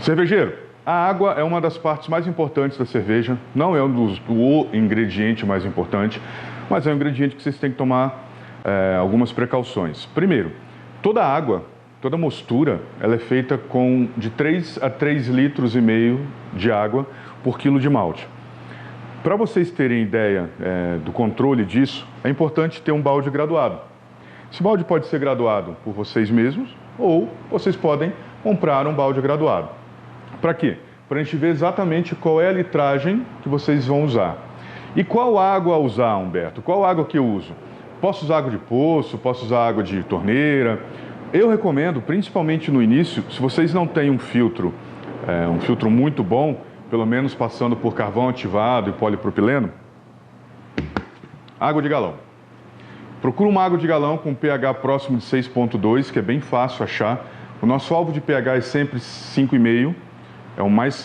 Cervejeiro, a água é uma das partes mais importantes da cerveja, não é o ingrediente mais importante, mas é um ingrediente que vocês têm que tomar algumas precauções. Primeiro, toda água, toda mostura, ela é feita de 3 a 3,5 litros de água por quilo de malte. Para vocês terem ideia do controle disso, é importante ter um balde graduado. Esse balde pode ser graduado por vocês mesmos ou vocês podem comprar um balde graduado. Para quê? Para a gente ver exatamente qual é a litragem que vocês vão usar. E qual água usar, Humberto? Qual água que eu uso? Posso usar água de poço, posso usar água de torneira. Eu recomendo, principalmente no início, se vocês não têm um filtro muito bom, pelo menos passando por carvão ativado e polipropileno, água de galão. Procura uma água de galão com pH próximo de 6,2, que é bem fácil achar. O nosso alvo de pH é sempre 5,5. É o mais,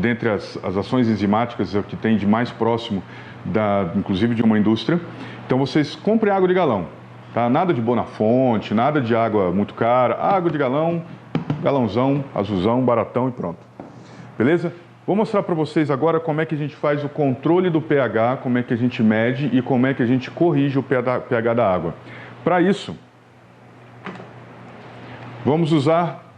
dentre as ações enzimáticas, é o que tem de mais próximo, inclusive de uma indústria. Então vocês comprem água de galão, tá? Nada de Bonafonte, nada de água muito cara. Água de galão, galãozão, azulzão, baratão e pronto. Beleza? Vou mostrar para vocês agora como é que a gente faz o controle do pH, como é que a gente mede e como é que a gente corrige o pH da água. Para isso, vamos usar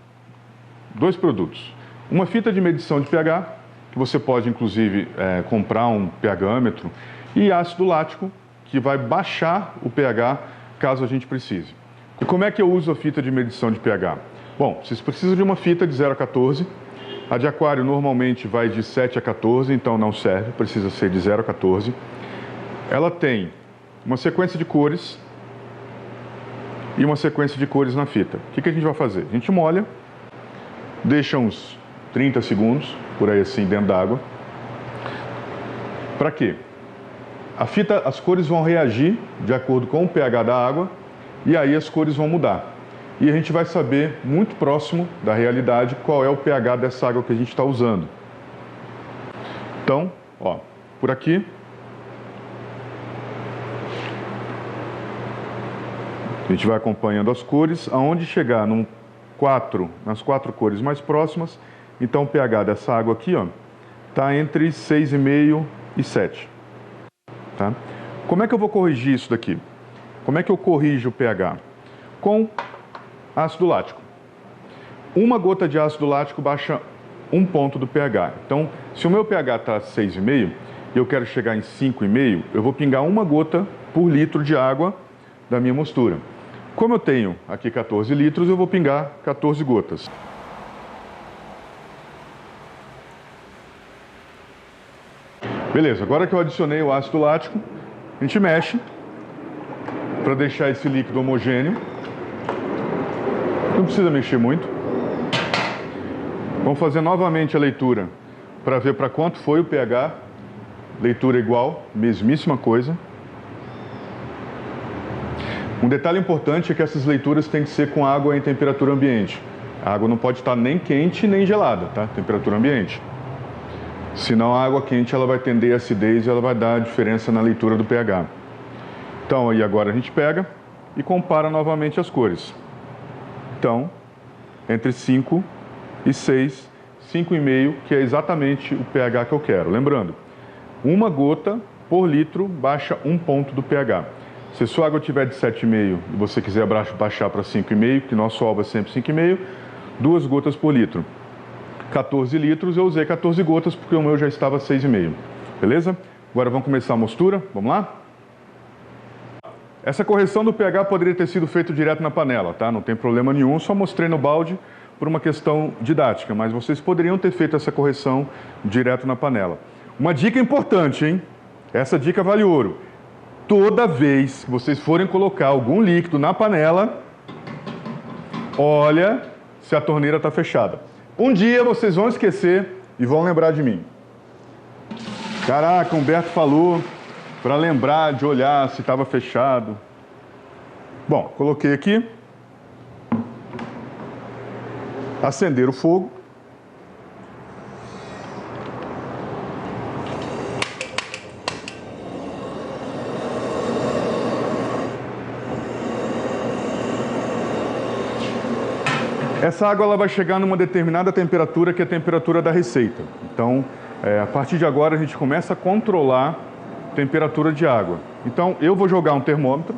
dois produtos. Uma fita de medição de pH, que você pode inclusive comprar um pHômetro, e ácido lático, que vai baixar o pH caso a gente precise. E como é que eu uso a fita de medição de pH? Bom, vocês precisam de uma fita de 0 a 14. A de aquário normalmente vai de 7 a 14, então não serve, precisa ser de 0 a 14. Ela tem uma sequência de cores e uma sequência de cores na fita. O que a gente vai fazer? A gente molha, deixa uns 30 segundos, por aí assim, dentro d'água. Para quê? As cores vão reagir de acordo com o pH da água e aí as cores vão mudar. E a gente vai saber, muito próximo da realidade, qual é o pH dessa água que a gente está usando. Então, ó, por aqui, a gente vai acompanhando as cores, aonde chegar nas 4 cores mais próximas, então o pH dessa água aqui, ó, está entre 6,5 e 7. Tá? Como é que eu vou corrigir isso daqui? Como é que eu corrijo o pH? Com ácido lático. Uma gota de ácido lático baixa 1 ponto do pH. Então, se o meu pH está 6,5 e eu quero chegar em 5,5, eu vou pingar uma gota por litro de água da minha mostura. Como eu tenho aqui 14 litros, eu vou pingar 14 gotas. Beleza, agora que eu adicionei o ácido lático, a gente mexe para deixar esse líquido homogêneo. Não precisa mexer muito. Vamos fazer novamente a leitura para ver para quanto foi o pH. Leitura igual, mesmíssima coisa. Um detalhe importante é que essas leituras têm que ser com água em temperatura ambiente. A água não pode estar nem quente nem gelada, tá? Temperatura ambiente. Senão a água quente ela vai tender a acidez e ela vai dar diferença na leitura do pH. Então aí agora a gente pega e compara novamente as cores. Então, entre 5 e 6, 5,5, que é exatamente o pH que eu quero. Lembrando, uma gota por litro baixa 1 ponto do pH. Se a sua água tiver de 7,5 e você quiser baixar para 5,5, que nosso alvo é sempre 5,5, 2 gotas por litro. 14 litros, eu usei 14 gotas porque o meu já estava 6,5. Beleza? Agora vamos começar a mostura. Vamos lá? Essa correção do pH poderia ter sido feita direto na panela, tá? Não tem problema nenhum, só mostrei no balde por uma questão didática, mas vocês poderiam ter feito essa correção direto na panela. Uma dica importante, hein? Essa dica vale ouro. Toda vez que vocês forem colocar algum líquido na panela, olha se a torneira está fechada. Um dia vocês vão esquecer e vão lembrar de mim. Caraca, Humberto falou para lembrar de olhar se estava fechado. Bom, coloquei aqui. Acender o fogo. Essa água ela vai chegar numa determinada temperatura, que é a temperatura da receita. Então, a partir de agora, a gente começa a controlar a temperatura de água. Então, eu vou jogar um termômetro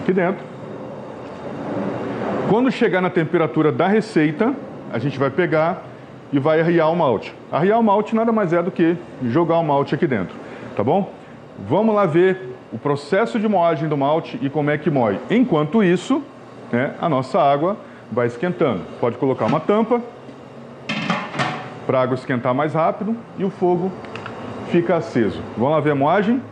aqui dentro. Quando chegar na temperatura da receita, a gente vai pegar e vai arriar o malte. Arriar o malte nada mais é do que jogar o malte aqui dentro, tá bom? Vamos lá ver o processo de moagem do malte e como é que moe. Enquanto isso, né, a nossa água vai esquentando. Pode colocar uma tampa para a água esquentar mais rápido e o fogo fica aceso. Vamos lá ver a moagem?